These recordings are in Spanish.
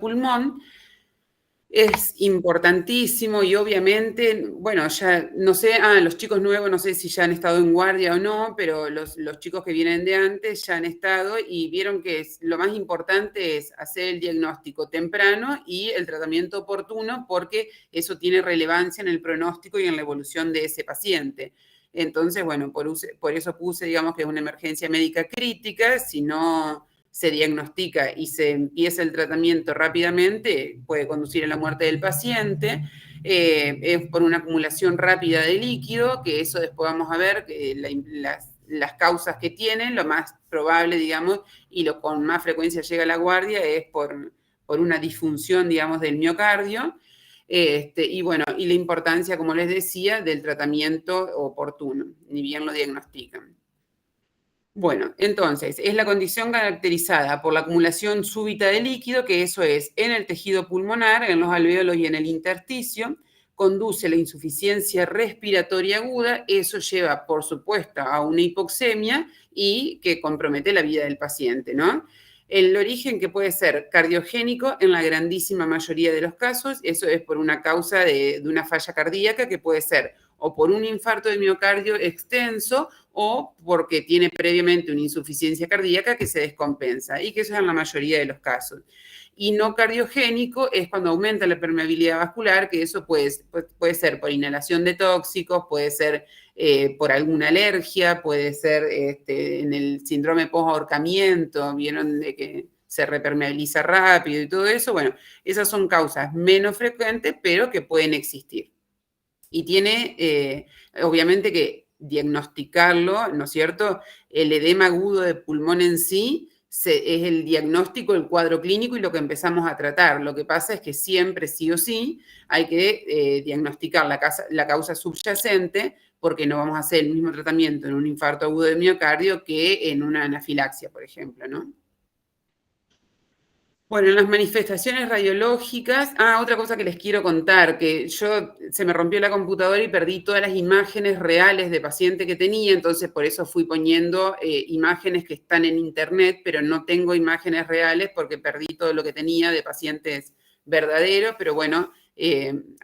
pulmón es importantísimo y obviamente, bueno, ya no sé, los chicos nuevos no sé si ya han estado en guardia o no, pero los chicos que vienen de antes ya han estado y vieron que lo más importante es hacer el diagnóstico temprano y el tratamiento oportuno, porque eso tiene relevancia en el pronóstico y en la evolución de ese paciente. Entonces, bueno, por eso puse, digamos, que es una emergencia médica crítica. Si no se diagnostica y se empieza el tratamiento rápidamente, puede conducir a la muerte del paciente. Es por una acumulación rápida de líquido, que eso después vamos a ver las causas que tienen. Lo más probable, digamos, y lo con más frecuencia llega a la guardia, es por una disfunción, digamos, del miocardio. Y bueno, y la importancia, como les decía, del tratamiento oportuno, ni bien lo diagnostican. Bueno, entonces, es la condición caracterizada por la acumulación súbita de líquido, que eso es en el tejido pulmonar, en los alvéolos y en el intersticio, conduce a la insuficiencia respiratoria aguda. Eso lleva, por supuesto, a una hipoxemia y que compromete la vida del paciente, ¿no? El origen, que puede ser cardiogénico en la grandísima mayoría de los casos, eso es por una causa de una falla cardíaca, que puede ser o por un infarto de miocardio extenso o porque tiene previamente una insuficiencia cardíaca que se descompensa, y que eso es en la mayoría de los casos. Y no cardiogénico es cuando aumenta la permeabilidad vascular, que eso puede ser por inhalación de tóxicos, puede ser por alguna alergia, puede ser en el síndrome post-ahorcamiento, vieron de que se repermeabiliza rápido y todo eso. Bueno, esas son causas menos frecuentes, pero que pueden existir. Y tiene, obviamente, que diagnosticarlo, ¿no es cierto? El edema agudo de pulmón en sí es el diagnóstico, el cuadro clínico y lo que empezamos a tratar. Lo que pasa es que siempre, sí o sí, hay que diagnosticar la causa subyacente, porque no vamos a hacer el mismo tratamiento en un infarto agudo de miocardio que en una anafilaxia, por ejemplo, ¿no? Bueno, en las manifestaciones radiológicas, otra cosa que les quiero contar, que se me rompió la computadora y perdí todas las imágenes reales de paciente que tenía, entonces por eso fui poniendo imágenes que están en internet, pero no tengo imágenes reales porque perdí todo lo que tenía de pacientes verdaderos. Pero bueno,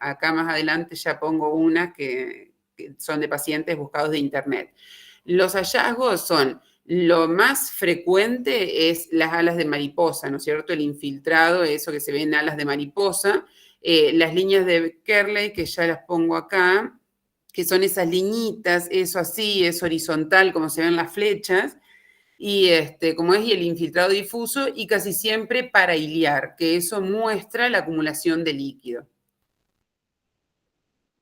acá más adelante ya pongo unas que son de pacientes buscados de internet. Los hallazgos son: lo más frecuente es las alas de mariposa, ¿no es cierto? El infiltrado, eso que se ve en alas de mariposa. Las líneas de Kerley, que ya las pongo acá, que son esas liñitas, eso así, es horizontal, como se ven las flechas. Y como es, y el infiltrado difuso, y casi siempre parailiar, que eso muestra la acumulación de líquido.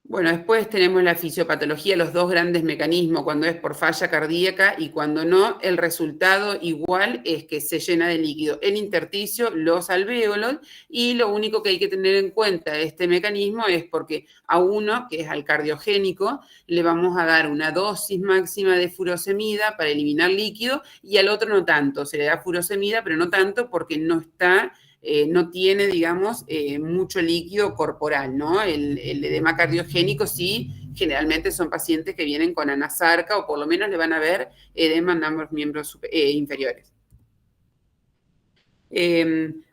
Bueno, después tenemos la fisiopatología, los dos grandes mecanismos, cuando es por falla cardíaca y cuando no. El resultado igual es que se llena de líquido el intersticio, los alvéolos, y lo único que hay que tener en cuenta de este mecanismo es porque a uno, que es al cardiogénico, le vamos a dar una dosis máxima de furosemida para eliminar líquido, y al otro no tanto, se le da furosemida, pero no tanto porque no tiene, digamos, mucho líquido corporal, ¿no? El edema cardiogénico sí, generalmente son pacientes que vienen con anasarca, o por lo menos le van a ver edema en ambos miembros inferiores.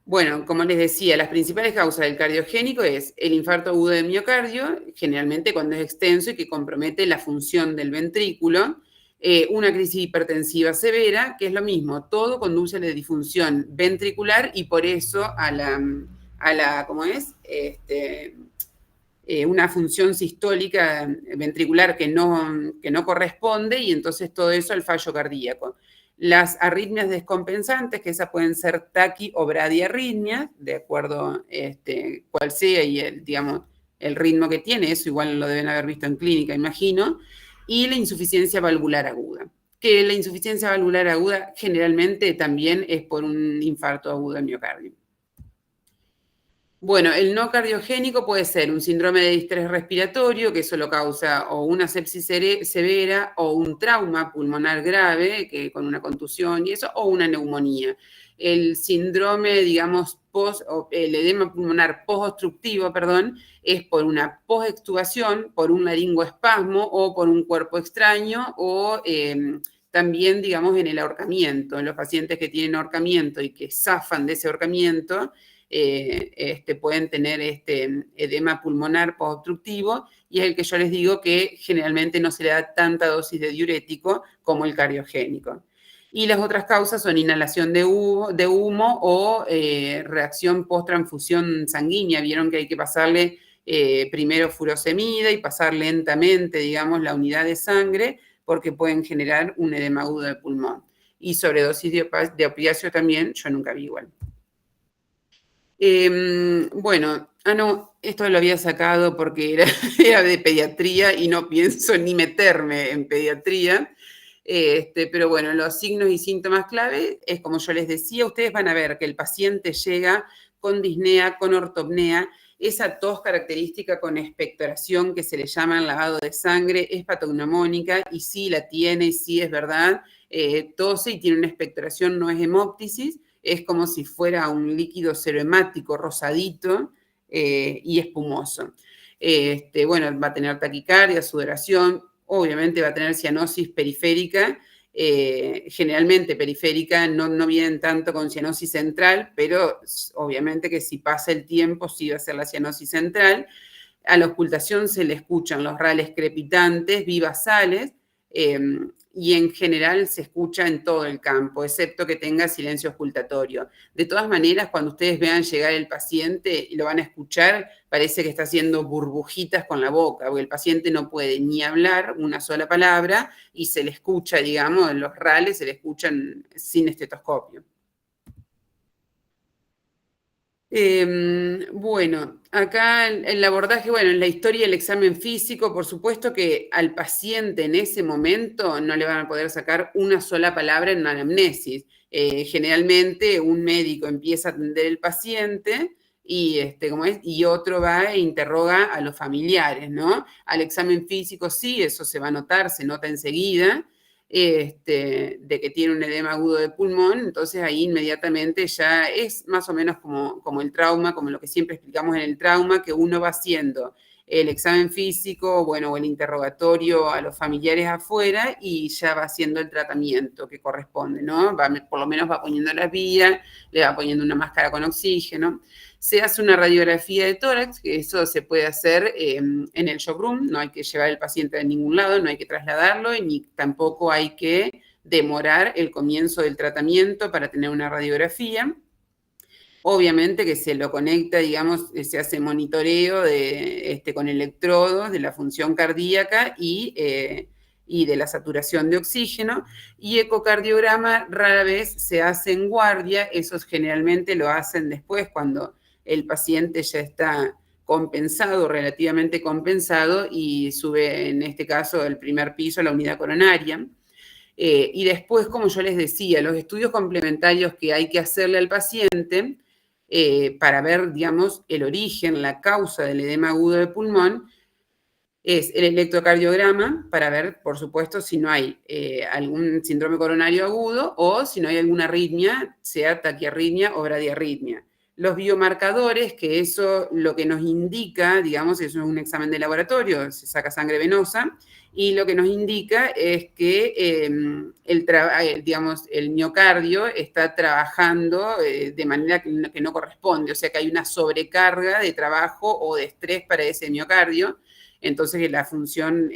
Bueno, como les decía, las principales causas del cardiogénico es el infarto agudo de miocardio, generalmente cuando es extenso y que compromete la función del ventrículo. Una crisis hipertensiva severa, que es lo mismo, todo conduce a la disfunción ventricular y por eso a la ¿cómo es? Una función sistólica ventricular que no corresponde, y entonces todo eso al fallo cardíaco. Las arritmias descompensantes, que esas pueden ser taqui o bradiarritmias, de acuerdo cuál sea y el ritmo que tiene, eso igual lo deben haber visto en clínica, imagino. Y la insuficiencia valvular aguda, que la insuficiencia valvular aguda generalmente también es por un infarto agudo de miocardio. Bueno, el no cardiogénico puede ser un síndrome de distrés respiratorio, que eso lo causa o una sepsis severa o un trauma pulmonar grave, que con una contusión y eso, o una neumonía. El síndrome, digamos, el edema pulmonar post-obstructivo, es por una post-extubación, por un laringoespasmo o por un cuerpo extraño, o también, digamos, en el ahorcamiento. En los pacientes que tienen ahorcamiento y que zafan de ese ahorcamiento, pueden tener edema pulmonar postobstructivo, y es el que yo les digo que generalmente no se le da tanta dosis de diurético como el cardiogénico. Y las otras causas son inhalación de humo o reacción post-transfusión sanguínea. Vieron que hay que pasarle primero furosemida y pasar lentamente, digamos, la unidad de sangre, porque pueden generar un edema agudo de pulmón. Y sobredosis de opiáceo también, yo nunca vi igual. Bueno, no, esto lo había sacado porque era de pediatría y no pienso ni meterme en pediatría. Pero bueno, los signos y síntomas clave es como yo les decía, ustedes van a ver que el paciente llega con disnea, con ortopnea, esa tos característica con expectoración que se le llama lavado de sangre, es patognomónica y sí la tiene, y sí es verdad, tose y tiene una expectoración, no es hemóptisis, es como si fuera un líquido serohemático rosadito y espumoso. Bueno, va a tener taquicardia, sudoración, obviamente va a tener cianosis periférica, generalmente periférica, no vienen tanto con cianosis central, pero obviamente que si pasa el tiempo sí va a ser la cianosis central. A la ocultación se le escuchan los rales crepitantes, vivasales, y en general se escucha en todo el campo, excepto que tenga silencio ocultatorio. De todas maneras, cuando ustedes vean llegar el paciente y lo van a escuchar, parece que está haciendo burbujitas con la boca, porque el paciente no puede ni hablar una sola palabra y se le escucha, digamos, los rales se le escuchan sin estetoscopio. Bueno, acá el abordaje, bueno, en la historia del examen físico, por supuesto que al paciente en ese momento no le van a poder sacar una sola palabra en una anamnesis. Generalmente un médico empieza a atender al paciente y otro va e interroga a los familiares, ¿no? Al examen físico sí, eso se va a notar, se nota enseguida. De que tiene un edema agudo de pulmón, entonces ahí inmediatamente ya es más o menos como el trauma, como lo que siempre explicamos en el trauma, que uno va haciendo el examen físico, bueno, o el interrogatorio a los familiares afuera y ya va haciendo el tratamiento que corresponde, ¿no? Por lo menos va poniendo las vías, le va poniendo una máscara con oxígeno. Se hace una radiografía de tórax, que eso se puede hacer en el shock room, no hay que llevar el paciente a ningún lado, no hay que trasladarlo y ni tampoco hay que demorar el comienzo del tratamiento para tener una radiografía. Obviamente que se lo conecta, digamos, se hace monitoreo con electrodos de la función cardíaca y de la saturación de oxígeno, y ecocardiograma rara vez se hace en guardia, esos generalmente lo hacen después cuando el paciente ya está compensado, relativamente compensado, y sube, en este caso, al primer piso, la unidad coronaria. Y después, como yo les decía, los estudios complementarios que hay que hacerle al paciente para ver, digamos, el origen, la causa del edema agudo de pulmón, es el electrocardiograma para ver, por supuesto, si no hay algún síndrome coronario agudo o si no hay alguna arritmia, sea taquiarritmia o bradiarritmia. Los biomarcadores, que eso lo que nos indica, digamos, eso es un examen de laboratorio, se saca sangre venosa, y lo que nos indica es que el miocardio está trabajando de manera que no corresponde, o sea que hay una sobrecarga de trabajo o de estrés para ese miocardio, entonces la función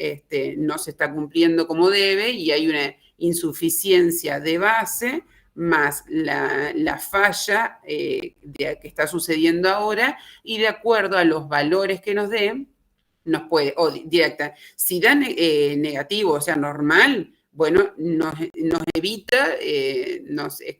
no se está cumpliendo como debe y hay una insuficiencia de base más la falla que está sucediendo ahora, y de acuerdo a los valores que nos den, nos puede, o directa, si da negativo, o sea, normal, bueno, nos evita,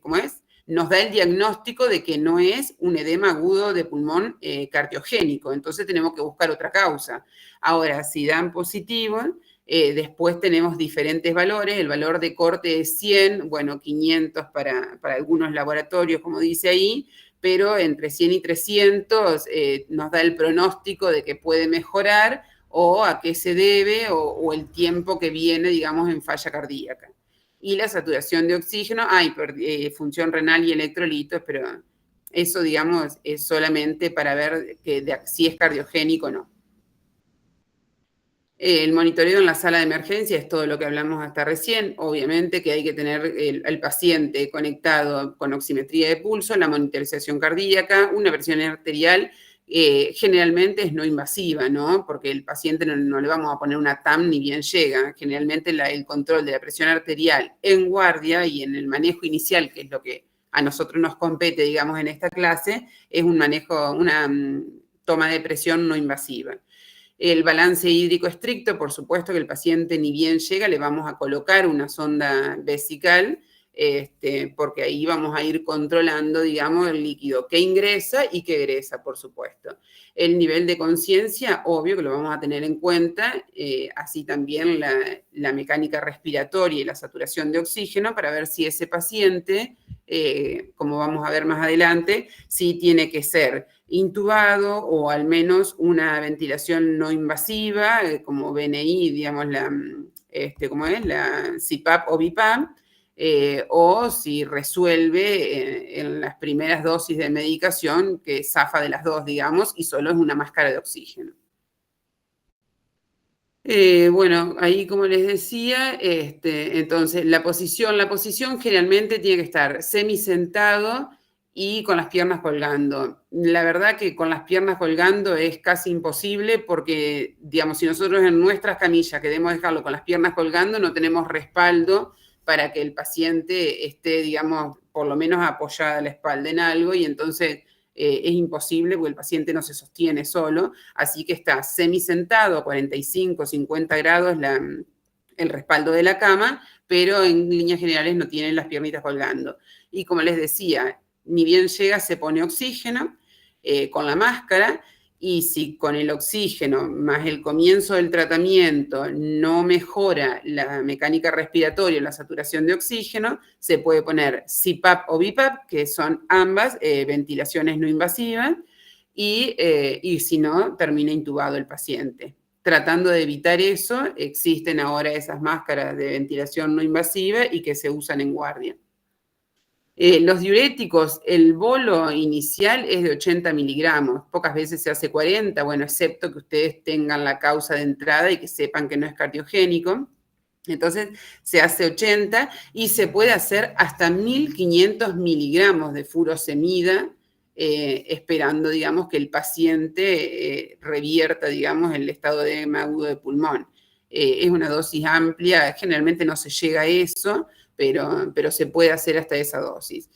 ¿cómo es? Nos da el diagnóstico de que no es un edema agudo de pulmón cardiogénico, entonces tenemos que buscar otra causa. Ahora, si dan positivo, después tenemos diferentes valores, el valor de corte es 100, bueno, 500 para algunos laboratorios, como dice ahí, pero entre 100 y 300 nos da el pronóstico de que puede mejorar o a qué se debe o el tiempo que viene, digamos, en falla cardíaca. Y la saturación de oxígeno, función renal y electrolitos, pero eso, digamos, es solamente para ver si es cardiogénico o no. El monitoreo en la sala de emergencia es todo lo que hablamos hasta recién. Obviamente que hay que tener el paciente conectado con oximetría de pulso, la monitorización cardíaca, una presión arterial. Generalmente es no invasiva, ¿no? Porque el paciente no le vamos a poner una TAM ni bien llega. Generalmente el control de la presión arterial en guardia y en el manejo inicial, que es lo que a nosotros nos compete, digamos, en esta clase, es un manejo, una toma de presión no invasiva. El balance hídrico estricto, por supuesto que el paciente ni bien llega, le vamos a colocar una sonda vesical, porque ahí vamos a ir controlando, digamos, el líquido que ingresa y que egresa, por supuesto. El nivel de conciencia, obvio que lo vamos a tener en cuenta, así también la mecánica respiratoria y la saturación de oxígeno para ver si ese paciente, como vamos a ver más adelante, si tiene que ser intubado o al menos una ventilación no invasiva, como BNI, digamos, ¿cómo es? La CPAP o BiPAP, o si resuelve en las primeras dosis de medicación que zafa de las dos, digamos, y solo es una máscara de oxígeno. Bueno, ahí como les decía, entonces la posición generalmente tiene que estar semisentado y con las piernas colgando. La verdad que con las piernas colgando es casi imposible porque, digamos, si nosotros en nuestras camillas queremos dejarlo con las piernas colgando, no tenemos respaldo para que el paciente esté, digamos, por lo menos apoyada la espalda en algo y entonces es imposible porque el paciente no se sostiene solo, así que está semisentado a 45, 50 grados el respaldo de la cama, pero en líneas generales no tienen las piernitas colgando. Y como les decía, ni bien llega, se pone oxígeno con la máscara, y si con el oxígeno más el comienzo del tratamiento no mejora la mecánica respiratoria, la saturación de oxígeno, se puede poner CPAP o BiPAP, que son ambas ventilaciones no invasivas, y si no, termina intubado el paciente. Tratando de evitar eso, existen ahora esas máscaras de ventilación no invasiva y que se usan en guardia. Los diuréticos, el bolo inicial es de 80 miligramos, pocas veces se hace 40, bueno, excepto que ustedes tengan la causa de entrada y que sepan que no es cardiogénico. Entonces se hace 80 y se puede hacer hasta 1500 miligramos de furosemida, esperando, digamos, que el paciente revierta, digamos, el estado de edema agudo de pulmón. Es una dosis amplia, generalmente no se llega a eso, pero se puede hacer hasta esa dosis.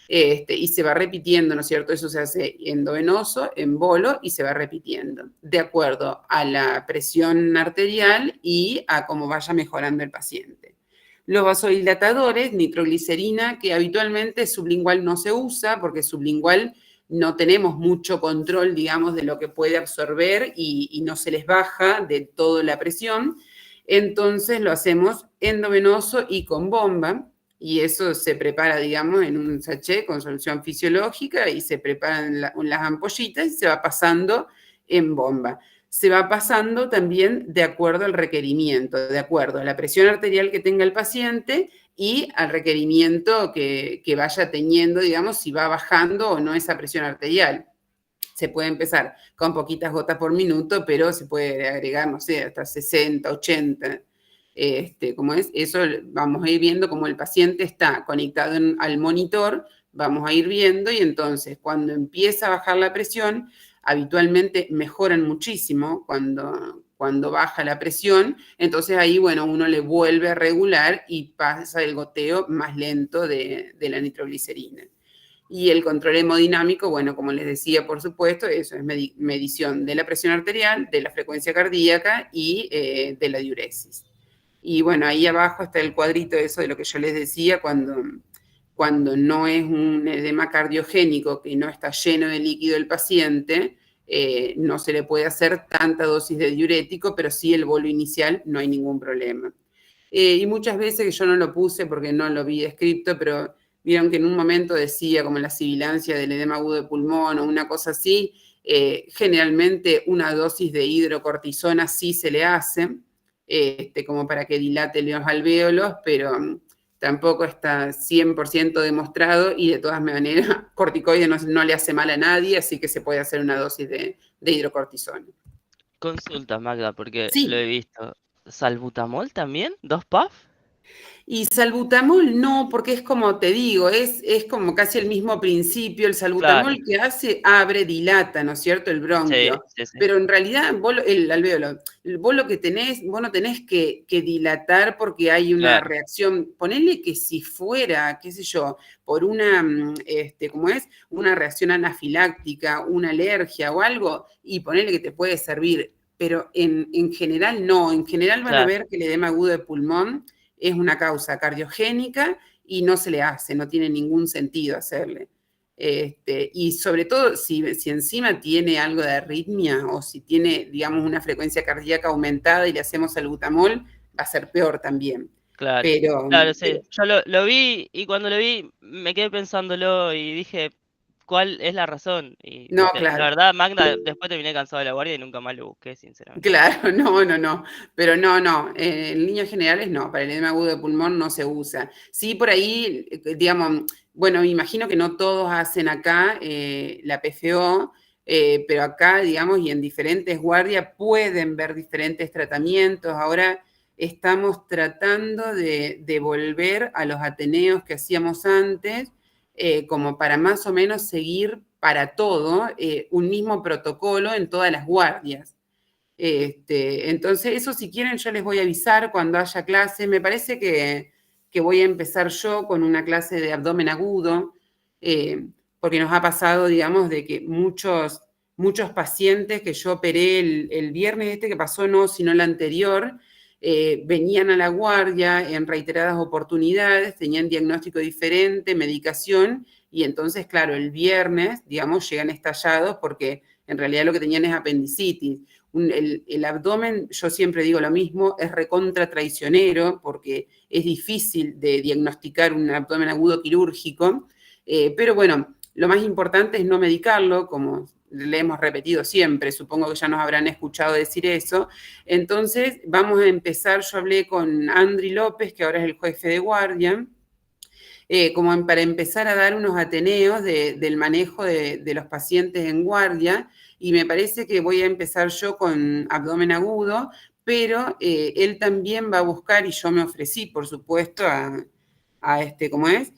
Y se va repitiendo, ¿no es cierto? Eso se hace endovenoso, en bolo, y se va repitiendo, de acuerdo a la presión arterial y a cómo vaya mejorando el paciente. Los vasodilatadores, nitroglicerina, que habitualmente sublingual no se usa, porque sublingual no tenemos mucho control, digamos, de lo que puede absorber y no se les baja de toda la presión. Entonces lo hacemos endovenoso y con bomba, y eso se prepara, digamos, en un sachet con solución fisiológica y se preparan las ampollitas y se va pasando en bomba. Se va pasando también de acuerdo al requerimiento, de acuerdo a la presión arterial que tenga el paciente y al requerimiento que vaya teniendo, digamos, si va bajando o no esa presión arterial. Se puede empezar con poquitas gotas por minuto, pero se puede agregar, no sé, hasta 60, 80. Como es, eso vamos a ir viendo como el paciente está conectado al monitor, vamos a ir viendo y entonces cuando empieza a bajar la presión, habitualmente mejoran muchísimo cuando baja la presión, entonces ahí, bueno, uno le vuelve a regular y pasa el goteo más lento de la nitroglicerina. Y el control hemodinámico, bueno, como les decía, por supuesto, eso es medición de la presión arterial, de la frecuencia cardíaca y de la diuresis. Y bueno, ahí abajo está el cuadrito eso de lo que yo les decía, cuando no es un edema cardiogénico, que no está lleno de líquido el paciente, no se le puede hacer tanta dosis de diurético, pero sí el bolo inicial no hay ningún problema. Y muchas veces que yo no lo puse porque no lo vi escrito, pero vieron que en un momento decía como la sibilancia del edema agudo de pulmón o una cosa así, generalmente una dosis de hidrocortisona sí se le hace, como para que dilate los alvéolos, pero tampoco está 100% demostrado y de todas maneras corticoide no le hace mal a nadie, así que se puede hacer una dosis de hidrocortisona. Consulta, Magda, porque lo he Sí. visto. ¿Salbutamol también? ¿2 puff? Y salbutamol no, porque es como te digo, es como casi el mismo principio. El Claro, salbutamol que hace, abre, dilata, ¿no es cierto? El sí, bronquio. sí, sí. Pero en realidad, el alvéolo, vos lo que tenés, vos no tenés que dilatar porque hay una Claro, reacción. Ponele que si fuera, qué sé yo, por una, ¿cómo es? Una reacción anafiláctica, una alergia o algo, y ponele que te puede servir. Pero en general no, en general van a claro, ver que el edema agudo de pulmón es una causa cardiogénica y no se le hace, no tiene ningún sentido hacerle. Y sobre todo si encima tiene algo de arritmia o si tiene, digamos, una frecuencia cardíaca aumentada y le hacemos salbutamol, va a ser peor también. claro. Pero, Claro, sí. pero Yo lo vi y cuando lo vi me quedé pensándolo y dije, ¿cuál es la razón? Y no, la claro. verdad, Magda, después terminé cansado de la guardia y nunca más lo busqué, sinceramente. Claro, no, no, no, pero no, no, en líneas generales no, para el edema agudo de pulmón no se usa. Sí, por ahí, digamos, bueno, me imagino que no todos hacen acá la PFO, pero acá, digamos, y en diferentes guardias pueden ver diferentes tratamientos. Ahora estamos tratando de volver a los ateneos que hacíamos antes, como para más o menos seguir para todo un mismo protocolo en todas las guardias. Entonces, eso si quieren yo les voy a avisar cuando haya clase. Me parece que voy a empezar yo con una clase de abdomen agudo, porque nos ha pasado, digamos, de que muchos pacientes que yo operé el viernes que pasó, no, sino el anterior, venían a la guardia en reiteradas oportunidades, tenían diagnóstico diferente, medicación, y entonces, claro, el viernes, digamos, llegan estallados porque en realidad lo que tenían es apendicitis. El abdomen, yo siempre digo lo mismo, es recontra traicionero porque es difícil de diagnosticar un abdomen agudo quirúrgico, pero bueno, lo más importante es no medicarlo, como le hemos repetido siempre, supongo que ya nos habrán escuchado decir eso. Entonces, vamos a empezar, yo hablé con Andri López, que ahora es el jefe de guardia, como para empezar a dar unos ateneos del manejo de los pacientes en guardia, y me parece que voy a empezar yo con abdomen agudo, pero él también va a buscar, y yo me ofrecí, por supuesto, ¿cómo es?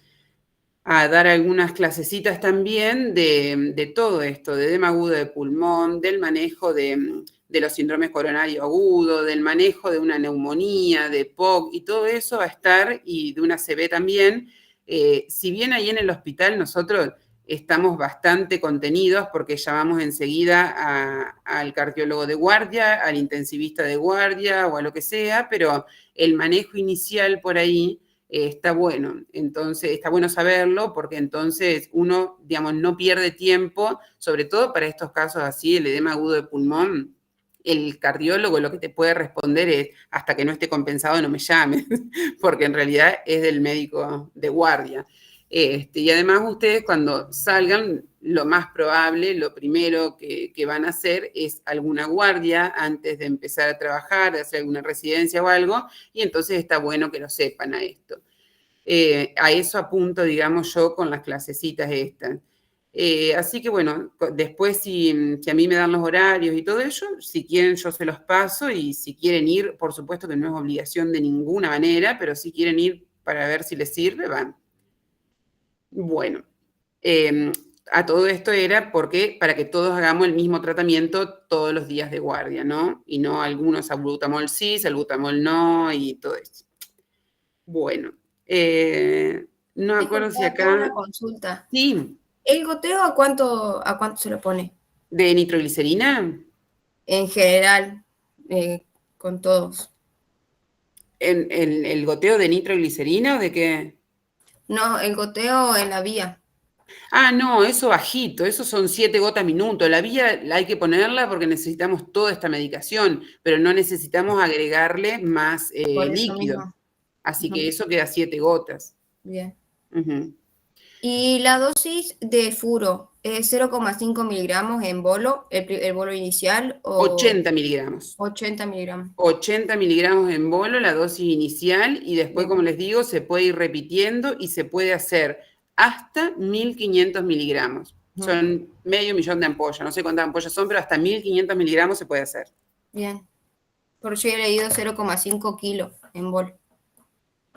A dar algunas clasecitas también de todo esto, de edema agudo de pulmón, del manejo de los síndromes coronarios agudos, del manejo de una neumonía, de POC, y todo eso va a estar, y de una CB también. Si bien ahí en el hospital nosotros estamos bastante contenidos porque llamamos enseguida al cardiólogo de guardia, al intensivista de guardia o a lo que sea, pero el manejo inicial por ahí está bueno. Entonces, está bueno saberlo porque entonces uno, digamos, no pierde tiempo, sobre todo para estos casos así, el edema agudo de pulmón. El cardiólogo lo que te puede responder es, hasta que no esté compensado no me llames, porque en realidad es del médico de guardia. Y además ustedes cuando salgan, lo más probable, lo primero que van a hacer es alguna guardia antes de empezar a trabajar, de hacer alguna residencia o algo, y entonces está bueno que lo sepan a esto. A eso apunto, digamos, yo con las clasecitas estas. Así que bueno, después si a mí me dan los horarios y todo eso, si quieren yo se los paso y si quieren ir, por supuesto que no es obligación de ninguna manera, pero si quieren ir para ver si les sirve, van. Bueno, a todo esto era porque para que todos hagamos el mismo tratamiento todos los días de guardia, ¿no? Y no algunos salbutamol sí, salbutamol no y todo eso. Bueno, no me acuerdo si Disculpa, tengo una acá. consulta. Sí, ¿El goteo a cuánto se lo pone? de nitroglicerina. En general, con todos. ¿El goteo de nitroglicerina o de qué? No, el goteo en la vía. Ah, no, eso bajito, eso son 7 gotas minuto. La vía la hay que ponerla porque necesitamos toda esta medicación, pero no necesitamos agregarle más Por eso líquido. mismo. Así que Ujú. eso queda 7 gotas. Bien. Ujú. Y la dosis de furo es 0,5 miligramos en bolo, el bolo inicial, o 80 miligramos. 80 miligramos. 80 miligramos en bolo, la dosis inicial, y después, como Bien. les digo, se puede ir repitiendo y se puede hacer hasta 1500 miligramos. Ujú. Son medio millón de ampollas, no sé cuántas ampollas son, pero hasta 1500 miligramos se puede hacer. Bien. Porque yo he leído 0,5 kilos en bol.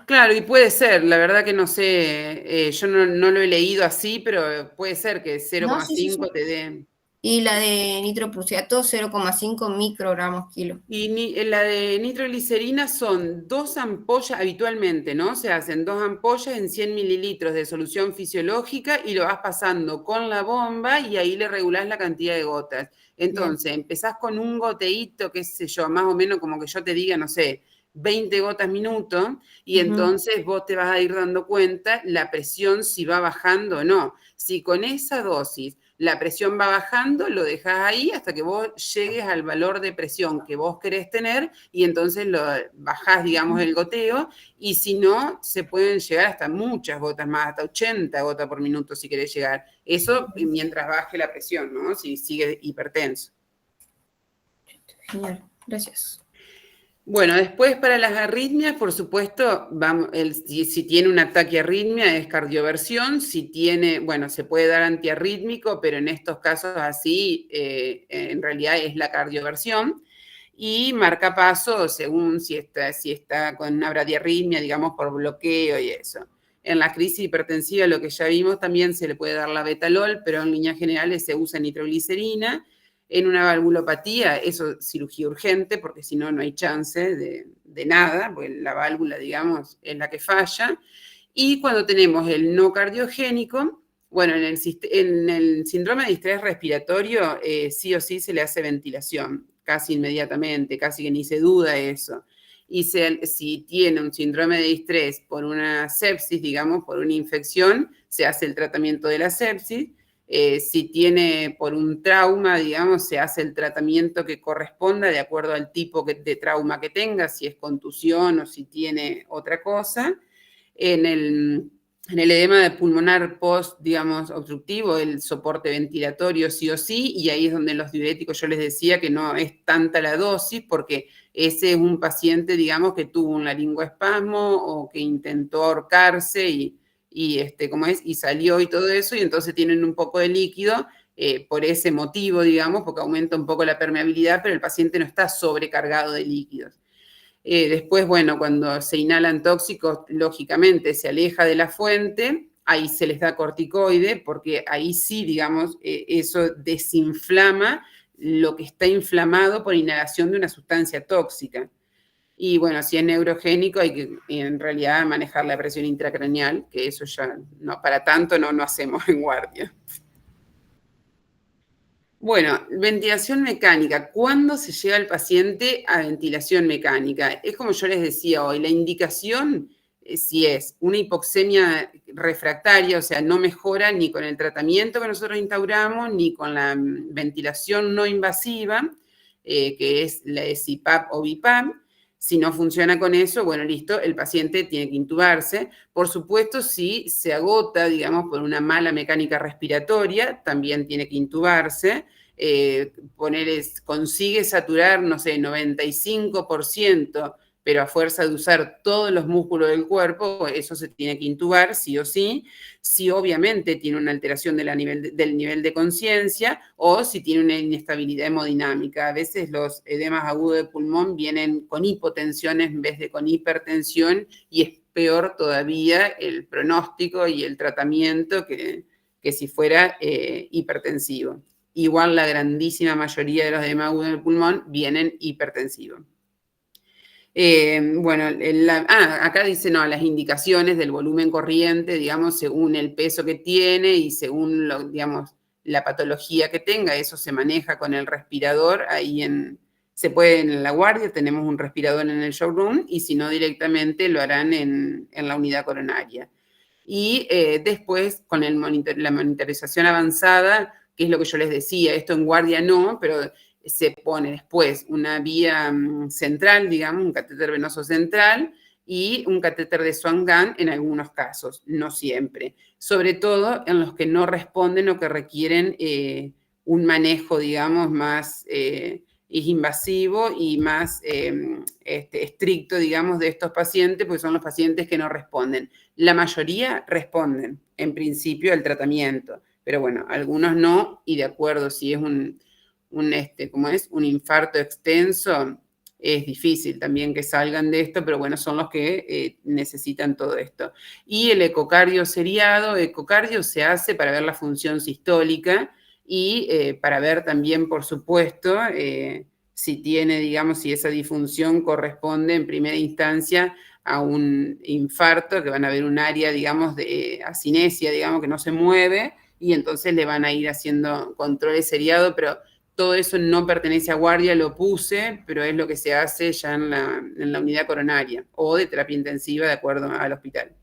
Claro, y puede ser, la verdad que no sé, yo no lo he leído así, pero puede ser que 0,5 te dé. Y la de nitroprusiato, 0,5 microgramos kilo. Y la de nitroglicerina son 2 ampollas habitualmente, ¿no? Se hacen 2 ampollas en 100 mililitros de solución fisiológica y lo vas pasando con la bomba y ahí le regulás la cantidad de gotas. Entonces, empezás con un goteíto, qué sé yo, más o menos como que yo te diga, no sé, 20 gotas minuto, y entonces vos te vas a ir dando cuenta la presión si va bajando o no. Si con esa dosis la presión va bajando, lo dejas ahí hasta que vos llegues al valor de presión que vos querés tener y entonces lo bajás, digamos, el goteo, y si no, se pueden llegar hasta muchas gotas más, hasta 80 gotas por minuto si querés llegar. Eso mientras baje la presión, ¿no? Si sigue hipertenso. Genial, gracias. Bueno, después para las arritmias, por supuesto, si tiene una taquiarritmia es cardioversión, si tiene, bueno, se puede dar antiarrítmico, pero en estos casos así, en realidad es la cardioversión, y marcapaso según si está con una bradiarritmia, digamos, por bloqueo y eso. En la crisis hipertensiva, lo que ya vimos, también se le puede dar la betalol, pero en líneas generales se usa nitroglicerina. En una valvulopatía, eso cirugía urgente, porque si no, no hay chance de nada, porque la válvula, digamos, es la que falla. Y cuando tenemos el no cardiogénico, bueno, en el síndrome de distrés respiratorio, sí o sí se le hace ventilación, casi inmediatamente, casi que ni se duda eso. Y si tiene un síndrome de distrés por una sepsis, digamos, por una infección, se hace el tratamiento de la sepsis. Si tiene por un trauma, digamos, se hace el tratamiento que corresponda de acuerdo al tipo de trauma que tenga, si es contusión o si tiene otra cosa. En el edema pulmonar post, digamos, obstructivo, el soporte ventilatorio sí o sí, y ahí es donde los diuréticos yo les decía que no es tanta la dosis, porque ese es un paciente, digamos, que tuvo un laringoespasmo o que intentó ahorcarse y salió y todo eso, y entonces tienen un poco de líquido por ese motivo, digamos, porque aumenta un poco la permeabilidad, pero el paciente no está sobrecargado de líquidos. Después, bueno, cuando se inhalan tóxicos, lógicamente se aleja de la fuente, ahí se les da corticoide, porque ahí sí, digamos, eso desinflama lo que está inflamado por inhalación de una sustancia tóxica. Y bueno, si es neurogénico, hay que en realidad manejar la presión intracraneal, que eso ya no, para tanto no hacemos en guardia. Bueno, ventilación mecánica. ¿Cuándo se llega el paciente a ventilación mecánica? Es como yo les decía hoy, la indicación, si es una hipoxemia refractaria, o sea, no mejora ni con el tratamiento que nosotros instauramos, ni con la ventilación no invasiva, que es la CPAP o BiPAP. Si no funciona con eso, bueno, listo, el paciente tiene que intubarse. Por supuesto, si se agota, digamos, por una mala mecánica respiratoria, también tiene que intubarse. Consigue saturar, no sé, 95%, pero a fuerza de usar todos los músculos del cuerpo, eso se tiene que intubar, sí o sí. Si obviamente tiene una alteración del nivel de conciencia o si tiene una inestabilidad hemodinámica. A veces los edemas agudos de pulmón vienen con hipotensión en vez de con hipertensión y es peor todavía el pronóstico y el tratamiento que si fuera hipertensivo. Igual la grandísima mayoría de los edemas agudos del pulmón vienen hipertensivos. Bueno, acá dice, no, las indicaciones del volumen corriente, digamos, según el peso que tiene y según, digamos, la patología que tenga, eso se maneja con el respirador, ahí se puede en la guardia, tenemos un respirador en el showroom, y si no directamente lo harán en la unidad coronaria. Y después, con la monitorización avanzada, que es lo que yo les decía, esto en guardia no, pero se pone después una vía central, digamos, un catéter venoso central y un catéter de Swan-Ganz en algunos casos, no siempre. Sobre todo en los que no responden o que requieren un manejo, digamos, más invasivo y más estricto, digamos, de estos pacientes, porque son los pacientes que no responden. La mayoría responden, en principio, al tratamiento, pero bueno, algunos no, y de acuerdo si es un un infarto extenso, es difícil también que salgan de esto, pero bueno, son los que necesitan todo esto. Y el ecocardio seriado, ecocardio se hace para ver la función sistólica y para ver también, por supuesto, si tiene, digamos, si esa disfunción corresponde en primera instancia a un infarto, que van a ver un área, digamos, de asinesia, digamos, que no se mueve, y entonces le van a ir haciendo controles seriados, pero todo eso no pertenece a guardia, lo puse, pero es lo que se hace ya en la unidad coronaria o de terapia intensiva de acuerdo al hospital.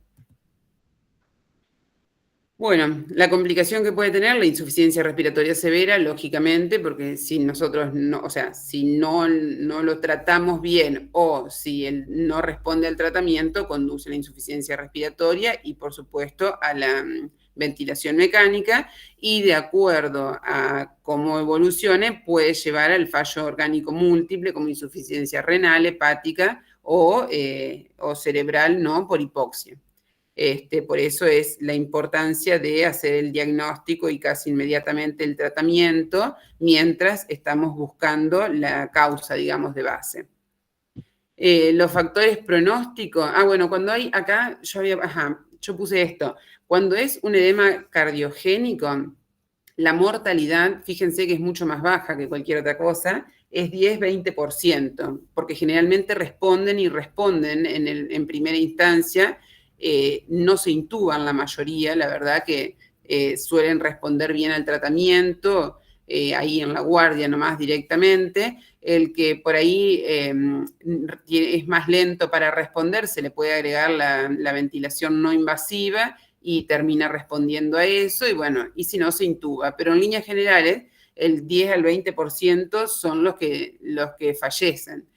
Bueno, la complicación que puede tener la insuficiencia respiratoria severa, lógicamente, porque si nosotros no, o sea, si no lo tratamos bien o si él no responde al tratamiento, conduce a la insuficiencia respiratoria y, por supuesto, a la ventilación mecánica, y de acuerdo a cómo evolucione puede llevar al fallo orgánico múltiple como insuficiencia renal, hepática o cerebral, ¿no? Por hipoxia. Por eso es la importancia de hacer el diagnóstico y casi inmediatamente el tratamiento mientras estamos buscando la causa, digamos, de base. Los factores pronósticos, bueno, cuando hay acá, yo puse esto, cuando es un edema cardiogénico, la mortalidad, fíjense que es mucho más baja que cualquier otra cosa, es 10-20%, porque generalmente responden en primera instancia, no se intuban la mayoría, la verdad que suelen responder bien al tratamiento, ahí en la guardia nomás directamente. El que por ahí es más lento para responder, se le puede agregar la ventilación no invasiva y termina respondiendo a eso, y bueno, y si no, se intuba. Pero en líneas generales, el 10 al 20% son los que fallecen.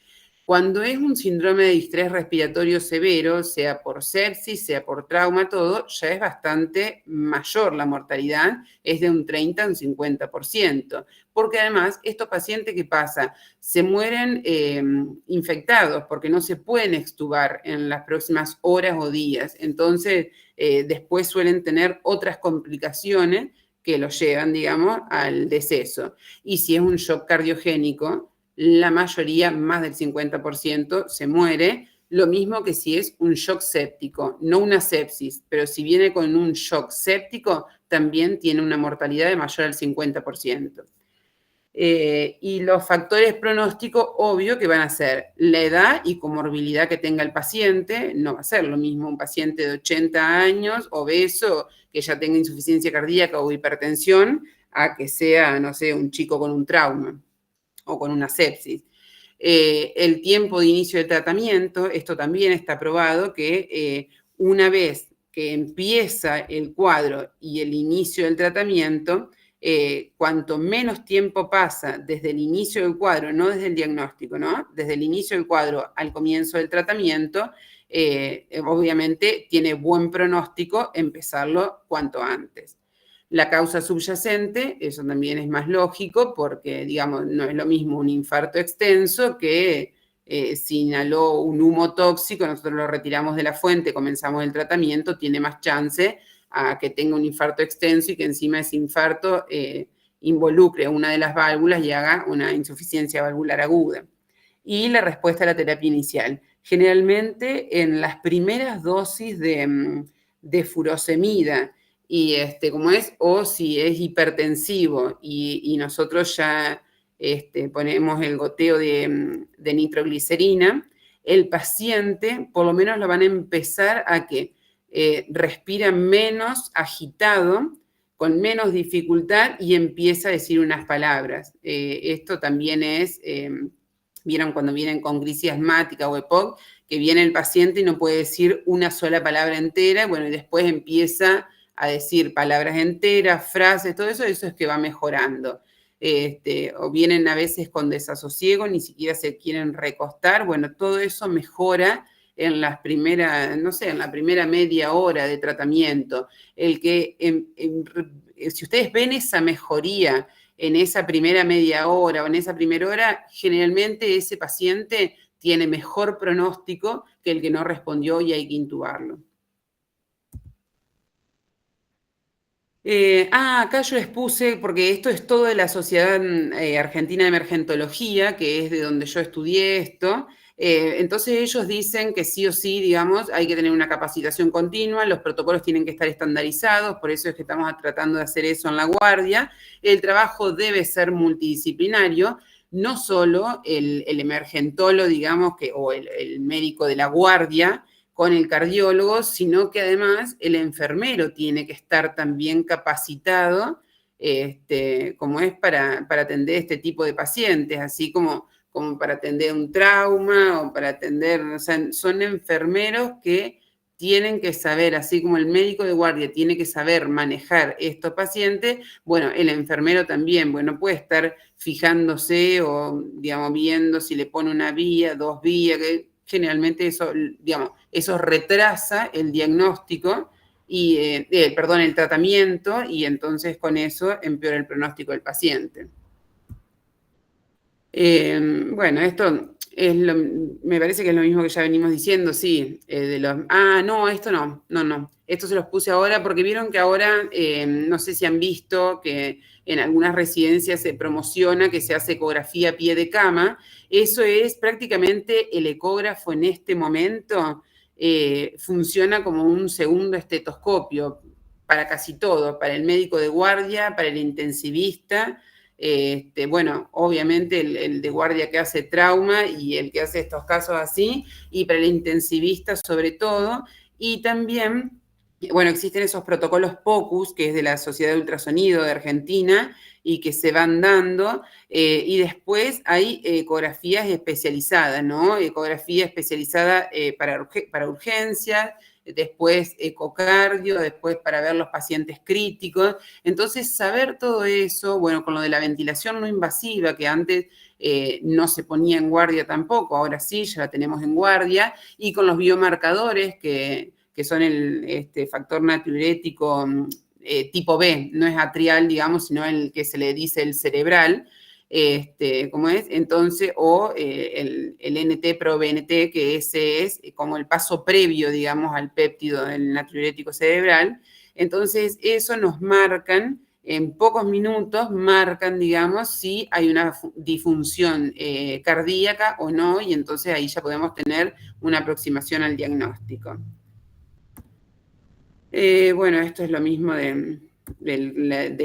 Cuando es un síndrome de distrés respiratorio severo, sea por sepsis, sea por trauma, todo, ya es bastante mayor la mortalidad, es de un 30 a un 50%. Porque además, estos pacientes, ¿qué pasa? Se mueren infectados porque no se pueden extubar en las próximas horas o días. Entonces, después suelen tener otras complicaciones que los llevan, digamos, al deceso. Y si es un shock cardiogénico, la mayoría, más del 50%, se muere. Lo mismo que si es un shock séptico, no una sepsis, pero si viene con un shock séptico, también tiene una mortalidad de mayor al 50%. Y los factores pronósticos, obvio que van a ser la edad y comorbilidad que tenga el paciente. No va a ser lo mismo un paciente de 80 años, obeso, que ya tenga insuficiencia cardíaca o hipertensión, a que sea, no sé, un chico con un trauma o con una sepsis. El tiempo de inicio del tratamiento, esto también está probado que una vez que empieza el cuadro y el inicio del tratamiento, cuanto menos tiempo pasa desde el inicio del cuadro, no desde el diagnóstico, ¿no? Desde el inicio del cuadro al comienzo del tratamiento, obviamente tiene buen pronóstico empezarlo cuanto antes. La causa subyacente, eso también es más lógico porque, digamos, no es lo mismo un infarto extenso que si inhaló un humo tóxico, nosotros lo retiramos de la fuente, comenzamos el tratamiento, tiene más chance a que tenga un infarto extenso y que encima ese infarto involucre una de las válvulas y haga una insuficiencia valvular aguda. Y la respuesta a la terapia inicial. Generalmente en las primeras dosis de furosemida, y o si es hipertensivo y nosotros ya ponemos el goteo de nitroglicerina, el paciente por lo menos lo van a empezar a que respira menos agitado, con menos dificultad y empieza a decir unas palabras. Esto también es, vieron cuando vienen con crisis asmática o EPOC, que viene el paciente y no puede decir una sola palabra entera, bueno, y después empieza a decir palabras enteras, frases, todo eso es que va mejorando. O vienen a veces con desasosiego, ni siquiera se quieren recostar, bueno, todo eso mejora en las primeras, no sé, en la primera media hora de tratamiento. El que, si ustedes ven esa mejoría en esa primera media hora o en esa primera hora, generalmente ese paciente tiene mejor pronóstico que el que no respondió y hay que intubarlo. Acá yo les puse, porque esto es todo de la Sociedad Argentina de Emergentología, que es de donde yo estudié esto. Entonces ellos dicen que sí o sí, digamos, hay que tener una capacitación continua, los protocolos tienen que estar estandarizados, por eso es que estamos tratando de hacer eso en la guardia. El trabajo debe ser multidisciplinario, no solo el emergentólogo, digamos, o el médico de la guardia, con el cardiólogo, sino que además el enfermero tiene que estar también capacitado, como es para atender este tipo de pacientes, así como para atender un trauma o para atender, o sea, son enfermeros que tienen que saber, así como el médico de guardia tiene que saber manejar estos pacientes, bueno, el enfermero también, bueno, puede estar fijándose o, digamos, viendo si le pone una vía, 2 vías, que generalmente eso, digamos, eso retrasa el diagnóstico y, perdón, el tratamiento, y entonces con eso empeora el pronóstico del paciente. Bueno, esto me parece que es lo mismo que ya venimos diciendo, sí. No, esto no. Esto se los puse ahora porque vieron que ahora, no sé si han visto que en algunas residencias se promociona que se hace ecografía a pie de cama. Eso es prácticamente el ecógrafo en este momento. Funciona como un segundo estetoscopio para casi todo, para el médico de guardia, para el intensivista. Bueno, obviamente el de guardia que hace trauma y el que hace estos casos así, y para el intensivista sobre todo, y también, bueno, existen esos protocolos POCUS, que es de la Sociedad de Ultrasonido de Argentina, y que se van dando, y después hay ecografías especializadas, ¿no? Ecografía especializada para urgencias, después ecocardio, después para ver los pacientes críticos. Entonces, saber todo eso, bueno, con lo de la ventilación no invasiva, que antes no se ponía en guardia tampoco, ahora sí, ya la tenemos en guardia, y con los biomarcadores que son el factor natriurético tipo B, no es atrial, digamos, sino el que se le dice el cerebral, ¿cómo es? Entonces, o el NT-proBNT, que ese es como el paso previo, digamos, al péptido del natriurético cerebral. Entonces, eso nos marcan, en pocos minutos, marcan, digamos, si hay una disfunción cardíaca o no, y entonces ahí ya podemos tener una aproximación al diagnóstico. Bueno, esto es lo mismo del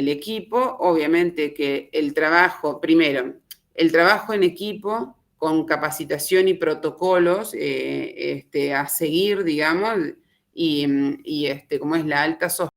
equipo. Obviamente que el trabajo, primero, el trabajo en equipo con capacitación y protocolos a seguir, digamos, y como es la alta